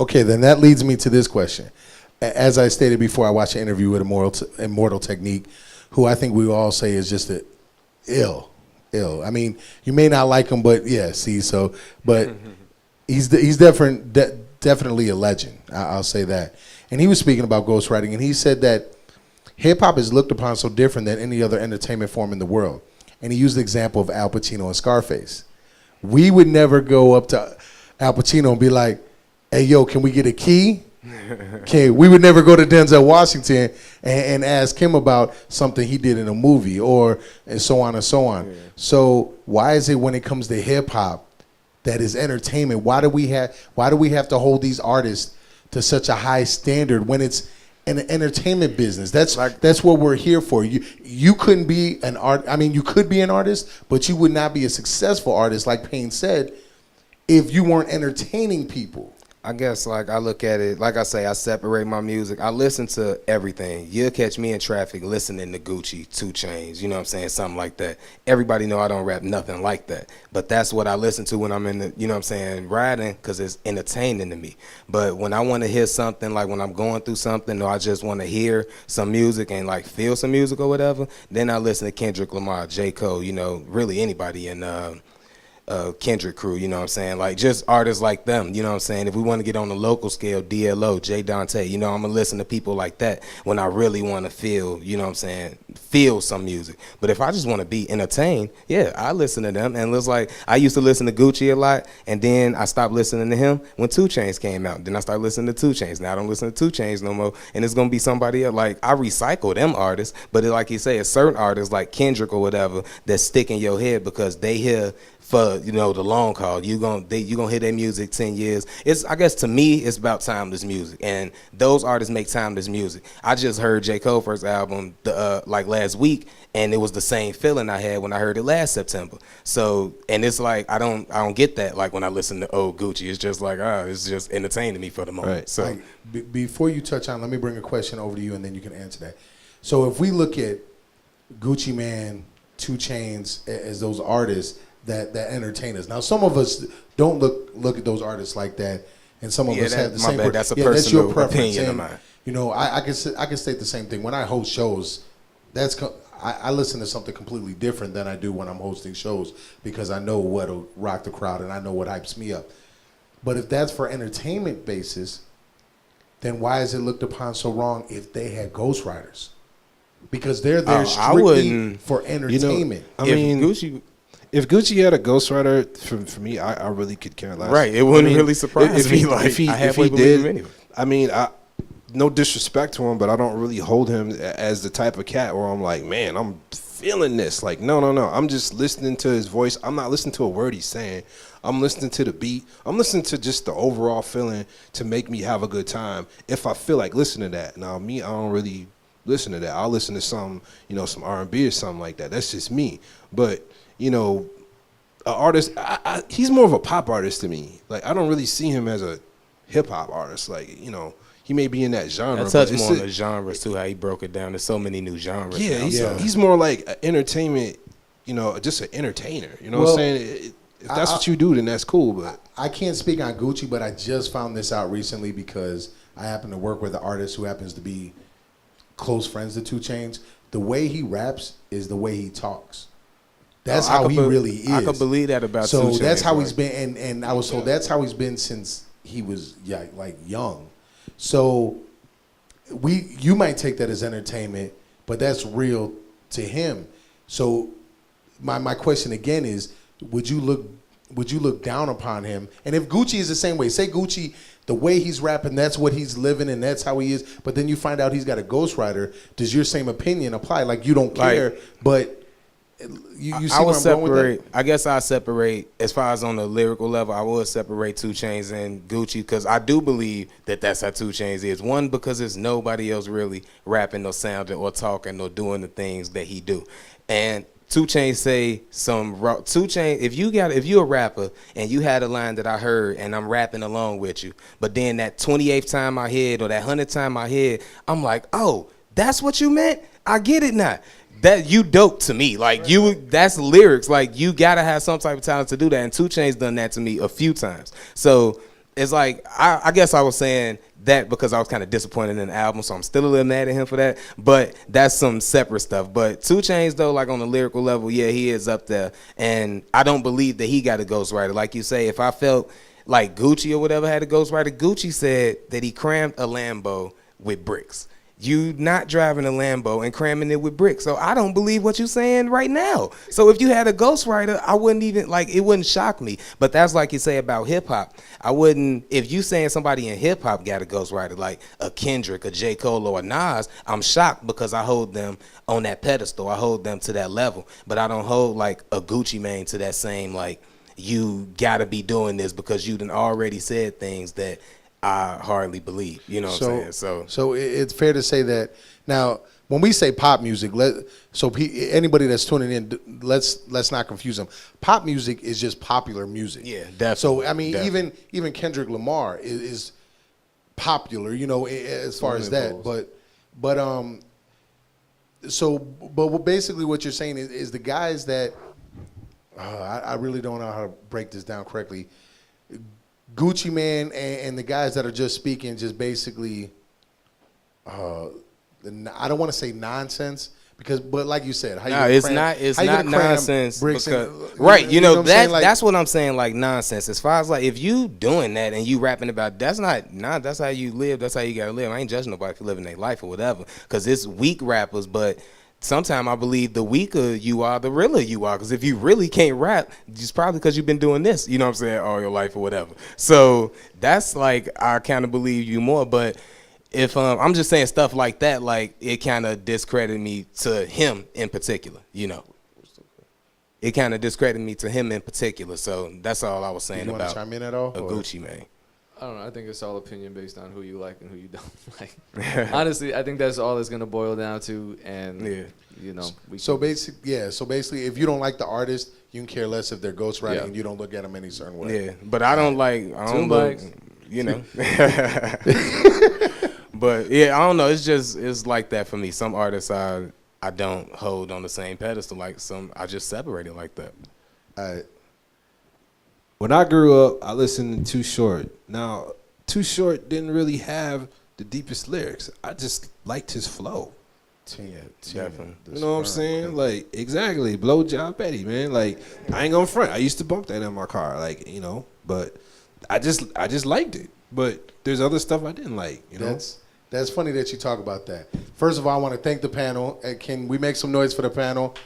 Okay, then that leads me to this question. As I stated before, I watched an interview with Immortal Technique, who I think we all say is just a ill. I mean, you may not like him, but yeah, but he's definitely a legend. I'll say that. And he was speaking about ghostwriting, and he said that hip hop is looked upon so different than any other entertainment form in the world. And he used the example of Al Pacino and Scarface. We would never go up to Al Pacino and be like, hey, yo, can we get a key? Okay, we would never go to Denzel Washington and ask him about something he did in a movie and so on and so on. Yeah. So why is it when it comes to hip hop that is entertainment, why do we have to hold these artists to such a high standard when it's an entertainment business? That's what we're here for. You couldn't be an art. I mean, you could be an artist, but you would not be a successful artist, like Payne said, if you weren't entertaining people. I guess, like, I look at it, like I say, I separate my music. I listen to everything. You'll catch me in traffic listening to Gucci, 2 Chainz, you know what I'm saying, something like that. Everybody know I don't rap nothing like that. But that's what I listen to when I'm in the, you know what I'm saying, riding, because it's entertaining to me. But when I want to hear something, like when I'm going through something, or I just want to hear some music and, like, feel some music or whatever, then I listen to Kendrick Lamar, J. Cole, you know, really anybody in Kendrick crew, you know what I'm saying? Like, just artists like them, you know what I'm saying? If we want to get on the local scale, DLO, J. Dante, you know, I'm going to listen to people like that when I really want to feel, you know what I'm saying, feel some music. But if I just want to be entertained, yeah, I listen to them. And it's like, I used to listen to Gucci a lot, and then I stopped listening to him when 2 Chainz came out. Then I started listening to 2 Chainz. Now I don't listen to 2 Chainz no more, and it's going to be somebody else. Like, I recycle them artists, but like you say, it's certain artists like Kendrick or whatever that stick in your head because they hear for, you know, the long call. You gonna hear their music 10 years. I guess to me, it's about timeless music, and those artists make timeless music. I just heard J. Cole first album like last week, and it was the same feeling I had when I heard it last September. So, and it's like I don't get that like when I listen to old Gucci. It's just like it's just entertaining me for the moment. Right. So like, before you touch on, let me bring a question over to you, and then you can answer that. So if we look at Gucci Mane, 2 Chainz as those artists that entertain us. Now, some of us don't look at those artists like that, and some of us have the same. That's a personal opinion of mine. You know, I can state the same thing when I host shows. I listen to something completely different than I do when I'm hosting shows because I know what'll rock the crowd and I know what hypes me up. But if that's for entertainment basis, then why is it looked upon so wrong if they had ghostwriters? Because they're there strictly for entertainment. You know, I mean, if Gucci had a ghostwriter, for me, I really could care less. Right, it wouldn't really surprise me. If he did, anyway. I mean, no disrespect to him, but I don't really hold him as the type of cat where I'm like, man, I'm feeling this. Like, no. I'm just listening to his voice. I'm not listening to a word he's saying. I'm listening to the beat. I'm listening to just the overall feeling to make me have a good time. If I feel like listening to that. Now, me, I don't really listen to that. I'll listen to some R&B or something like that. That's just me. But you know, an artist, he's more of a pop artist to me. Like, I don't really see him as a hip-hop artist. Like, you know, he may be in that genre. I touch more on the genres, too, how he broke it down. There's so many new genres. Yeah, he's more like an entertainment, you know, just an entertainer. You know what I'm saying? If that's what you do, then that's cool. But I can't speak on Gucci, but I just found this out recently because I happen to work with an artist who happens to be close friends to 2 Chainz. The way he raps is the way he talks. That's how he really is. I could believe that about 2 So Chainz, that's how he's been, and I was told that's how he's been since he was young. So you might take that as entertainment, but that's real to him. So my question again is, would you look down upon him? And if Gucci is the same way, say Gucci, the way he's rapping, that's what he's living and that's how he is, but then you find out he's got a ghostwriter, does your same opinion apply? Like, you don't care, but you see where I'm going with that? I guess I separate, as far as on the lyrical level, I would separate 2 Chainz and Gucci because I do believe that that's how 2 Chainz is. One, because there's nobody else really rapping or sounding or talking or doing the things that he do. And 2 Chainz say some 2 Chainz. If you a rapper and you had a line that I heard and I'm rapping along with you, but then that 28th time I hear it or that 100th time I hear it, I'm like, oh, that's what you meant? I get it now. That you dope to me. Like, that's lyrics. Like, you gotta have some type of talent to do that. And 2 Chainz done that to me a few times. So it's like I guess I was saying that because I was kind of disappointed in the album, so I'm still a little mad at him for that. But that's some separate stuff. But 2 Chainz though, like on the lyrical level, yeah, he is up there, and I don't believe that he got a ghostwriter. Like you say, if I felt like Gucci or whatever had a ghostwriter, Gucci said that he crammed a Lambo with bricks. You not driving a Lambo and cramming it with bricks. So I don't believe what you're saying right now. So if you had a ghostwriter, I wouldn't even, like, it wouldn't shock me. But that's like you say about hip hop. I wouldn't, if you saying somebody in hip hop got a ghostwriter, like a Kendrick, a J. Cole, or a Nas, I'm shocked because I hold them on that pedestal. I hold them to that level. But I don't hold like a Gucci Mane to that same, like, you gotta be doing this because you done already said things that I hardly believe, you know what I'm saying? So it's fair to say that now when we say pop music, anybody that's tuning in, let's not confuse them. Pop music is just popular music. Yeah, definitely. So I mean, even Kendrick Lamar is popular, you know, as far as that. But basically what you're saying is the guys that I really don't know how to break this down correctly. Gucci Mane and the guys that are just speaking just basically, I don't want to say nonsense but like you said, it's not nonsense because, right? You know that that's what I'm saying, like nonsense. As far as like if you doing that and you rapping about that's how you live. That's how you gotta live. I ain't judging nobody for living their life or whatever because it's weak rappers, but. Sometimes I believe the weaker you are, the realer you are. Because if you really can't rap, it's probably because you've been doing this, you know what I'm saying, all your life or whatever. So that's like, I kind of believe you more. But if I'm just saying stuff like that, like it kind of discredited me to him in particular, you know. It kind of discredited me to him in particular. So that's all I was saying about want to chime in at all, a Gucci Mane. I don't know. I think it's all opinion based on who you like and who you don't like. Honestly, I think that's all it's gonna boil down to. And you know, so basically, if you don't like the artist, you can care less if they're ghostwriting and you don't look at them any certain way. Yeah, but I don't look, you know. But yeah, I don't know. It's like that for me. Some artists I don't hold on the same pedestal. Like some, I just separate it like that. All right. When I grew up, I listened to Too Short. Now, Too Short didn't really have the deepest lyrics. I just liked his flow. Definitely. You know what I'm saying? Like, exactly. Blowjob Betty, man. Like, I ain't gonna front. I used to bump that in my car, like, you know. But I just liked it. But there's other stuff I didn't like, you know. That's funny that you talk about that. First of all, I want to thank the panel. Can we make some noise for the panel?